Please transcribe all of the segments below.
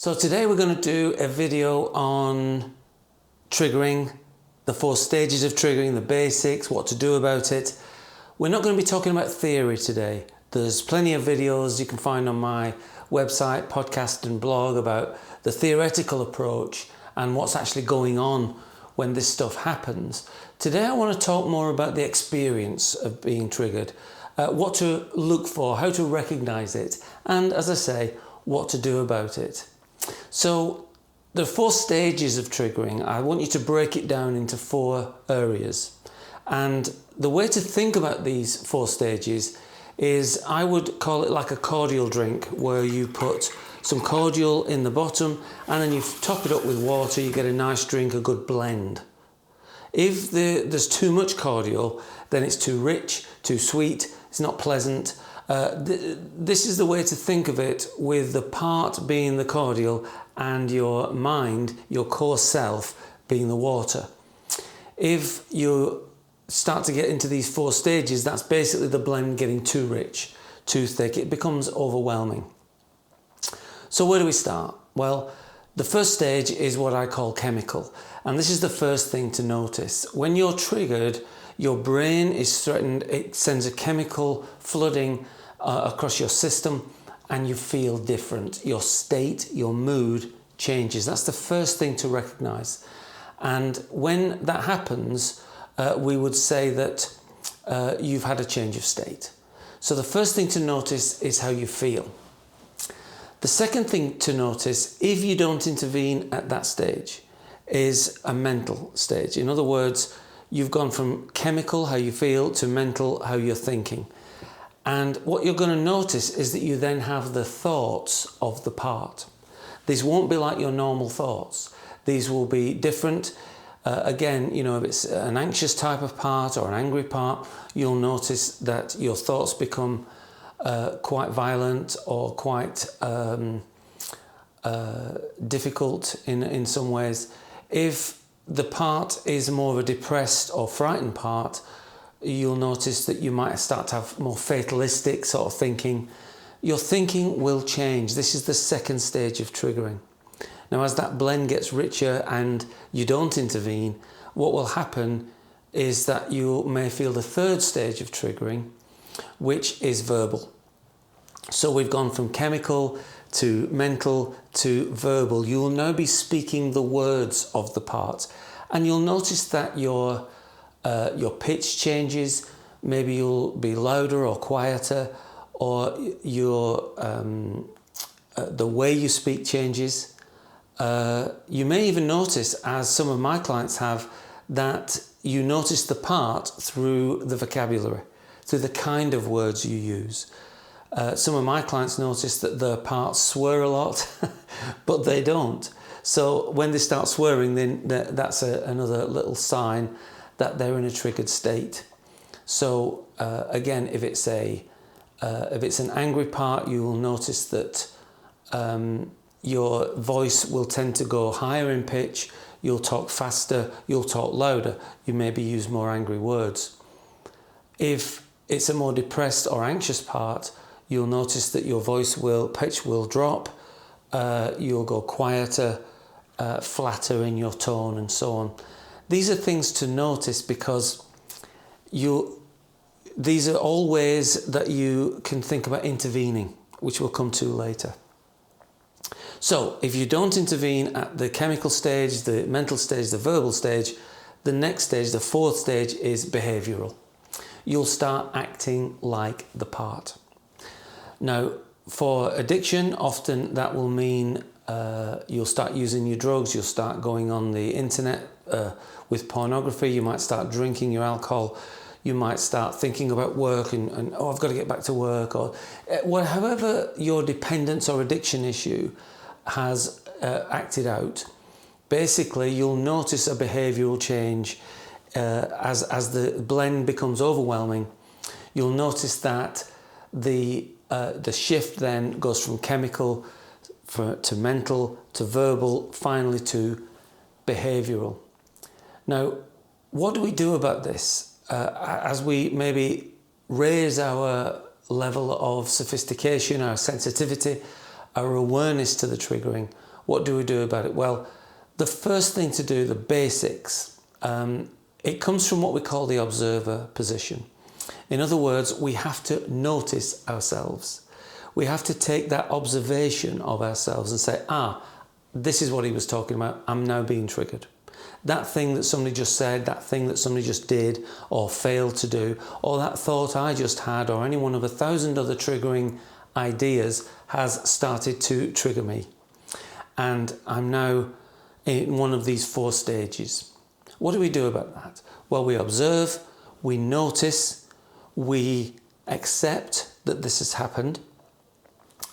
So today we're going to do a video on triggering, the 4 stages of triggering, the basics, what to do about it. We're not going to be talking about theory today. There's plenty of videos you can find on my website, podcast and blog about the theoretical approach and what's actually going on when this stuff happens. Today I want to talk more about the experience of being triggered, what to look for, how to recognize it, and as I say, what to do about it. So there are 4 stages of triggering. I want you to break it down into 4 areas. And the way to think about these 4 stages is, I would call it like a cordial drink, where you put some cordial in the bottom and then you top it up with water, you get a nice drink, a good blend. If there's too much cordial, then it's too rich, too sweet, it's not pleasant. This is the way to think of it, with the part being the cordial and your mind, your core self, being the water. If you start to get into these 4 stages, that's basically the blend getting too rich, too thick. It becomes overwhelming. So where do we start? Well, the first stage is what I call chemical. And this is the first thing to notice. When you're triggered, your brain is threatened. It sends a chemical flooding across your system and you feel different. Your state, your mood changes. That's the first thing to recognize. And when that happens, we would say that you've had a change of state. So the first thing to notice is how you feel. The second thing to notice, if you don't intervene at that stage, is a mental stage. In other words, you've gone from chemical, how you feel, to mental, how you're thinking. And what you're going to notice is that you then have the thoughts of the part. These won't be like your normal thoughts. These will be different. Again, you know, if it's an anxious type of part or an angry part, you'll notice that your thoughts become quite violent or quite difficult in some ways. If the part is more of a depressed or frightened part, you'll notice that you might start to have more fatalistic sort of thinking. Your thinking will change. This is the second stage of triggering. Now, as that blend gets richer and you don't intervene, what will happen is that you may feel the third stage of triggering, which is verbal. So we've gone from chemical to mental to verbal. You will now be speaking the words of the part, and you'll notice that your pitch changes. Maybe you'll be louder or quieter, or your the way you speak changes. You may even notice, as some of my clients have, that you notice the part through the vocabulary, through the kind of words you use. Some of my clients notice that their parts swear a lot, but they don't. So when they start swearing, then that's another little sign that they're in a triggered state. So again, if it's an angry part, you will notice that your voice will tend to go higher in pitch. You'll talk faster. You'll talk louder. You maybe use more angry words. If it's a more depressed or anxious part, you'll notice that your pitch will drop. You'll go quieter, flatter in your tone, and so on. These are things to notice, because these are all ways that you can think about intervening, which we'll come to later. So if you don't intervene at the chemical stage, the mental stage, the verbal stage, the next stage, the 4th stage, is behavioural. You'll start acting like the part. Now, for addiction, often that will mean you'll start using your drugs, you'll start going on the internet with pornography, you might start drinking your alcohol, you might start thinking about work and oh, I've got to get back to work, or however your dependence or addiction issue has acted out. Basically, you'll notice a behavioural change as the blend becomes overwhelming. You'll notice that the shift then goes from chemical to mental to verbal, finally to behavioural. Now, what do we do about this? As we maybe raise our level of sophistication, our sensitivity, our awareness to the triggering, What do we do about it? Well, the first thing to do, the basics, it comes from what we call the observer position. In other words, we have to notice ourselves. We have to take that observation of ourselves and say, this is what he was talking about. I'm now being triggered. That thing that somebody just said, that thing that somebody just did or failed to do, or that thought I just had, or any one of 1,000 other triggering ideas has started to trigger me. And I'm now in one of these 4 stages. What do we do about that? Well, we observe, we notice, we accept that this has happened.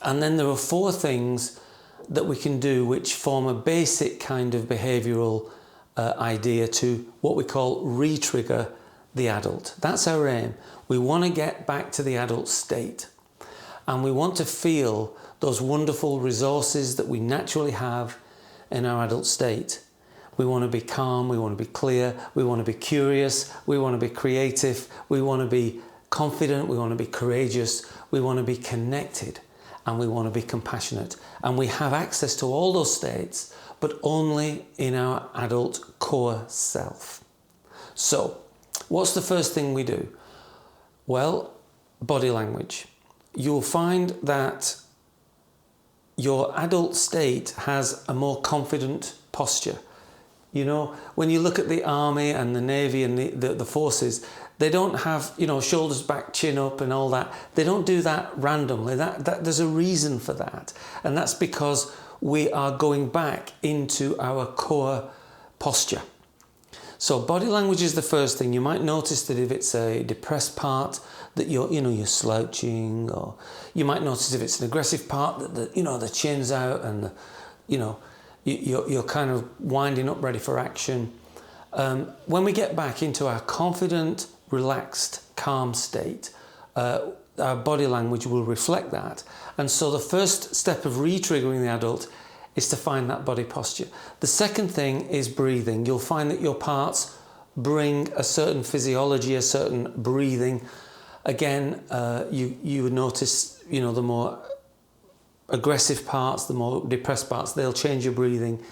And then there are 4 things that we can do which form a basic kind of behavioural idea to what we call re-trigger the adult. That's our aim. We want to get back to the adult state. And we want to feel those wonderful resources that we naturally have in our adult state. We want to be calm, we want to be clear, we want to be curious, we want to be creative, we want to be confident, we want to be courageous, we want to be connected, and we want to be compassionate. And we have access to all those states, but only in our adult core self. So, what's the first thing we do? Well, body language. You'll find that your adult state has a more confident posture. You know, when you look at the army and the navy and the forces, they don't have, shoulders back, chin up and all that. They don't do that randomly. That there's a reason for that. And that's because we are going back into our core posture. So body language is the first thing. You might notice that if it's a depressed part, that you're slouching, or you might notice if it's an aggressive part that the chin's out and you're kind of winding up ready for action. When we get back into our confident, relaxed, calm state, our body language will reflect that. And so the first step of re-triggering the adult is to find that body posture. The second thing is breathing. You'll find that your parts bring a certain physiology, a certain breathing. Again, you would notice, the more aggressive parts, the more depressed parts, they'll change your breathing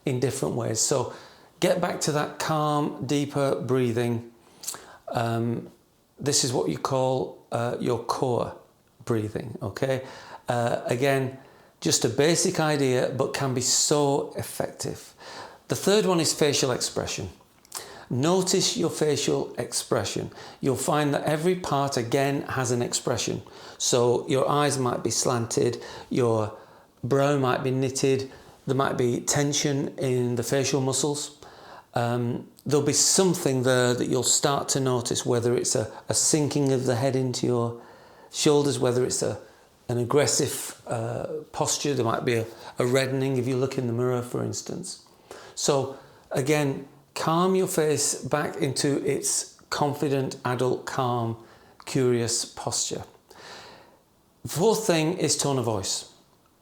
in different ways. So get back to that calm, deeper breathing. This is what you call your core breathing, okay? Again, just a basic idea, but can be so effective. The third one is facial expression. Notice your facial expression. You'll find that every part, again, has an expression. So your eyes might be slanted, your brow might be knitted, there might be tension in the facial muscles. There'll be something there that you'll start to notice, whether it's a sinking of the head into your shoulders, whether it's an aggressive posture. There might be a reddening if you look in the mirror, for instance. So again, calm your face back into its confident, adult, calm, curious posture. The fourth thing is tone of voice.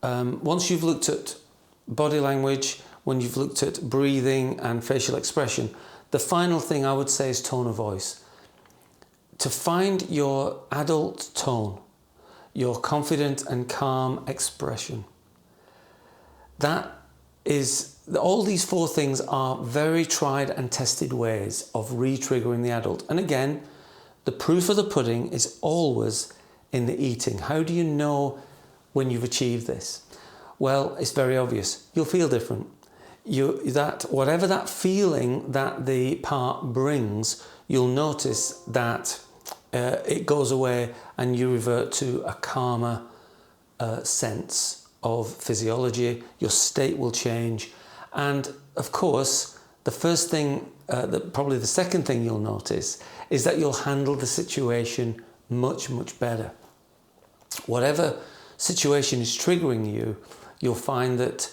Once you've looked at body language, when you've looked at breathing and facial expression, the final thing I would say is tone of voice. To find your adult tone, your confident and calm expression. All these 4 things are very tried and tested ways of re-triggering the adult. And again, the proof of the pudding is always in the eating. How do you know when you've achieved this? Well, it's very obvious. You'll feel different. Whatever that feeling that the part brings, you'll notice that it goes away and you revert to a calmer sense of physiology. Your state will change. And of course, the first thing, probably the second thing you'll notice is that you'll handle the situation much, much better. Whatever situation is triggering you, you'll find that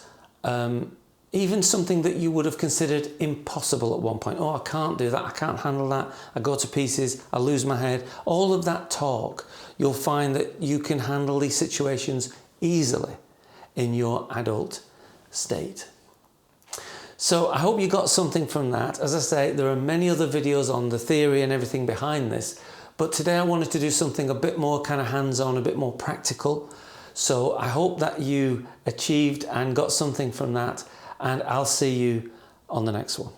even something that you would have considered impossible at one point, I can't do that, I can't handle that, I go to pieces, I lose my head, all of that talk, you'll find that you can handle these situations easily in your adult state. So I hope you got something from that. As I say, there are many other videos on the theory and everything behind this, but today I wanted to do something a bit more kind of hands-on, a bit more practical. So I hope that you achieved and got something from that, and I'll see you on the next one.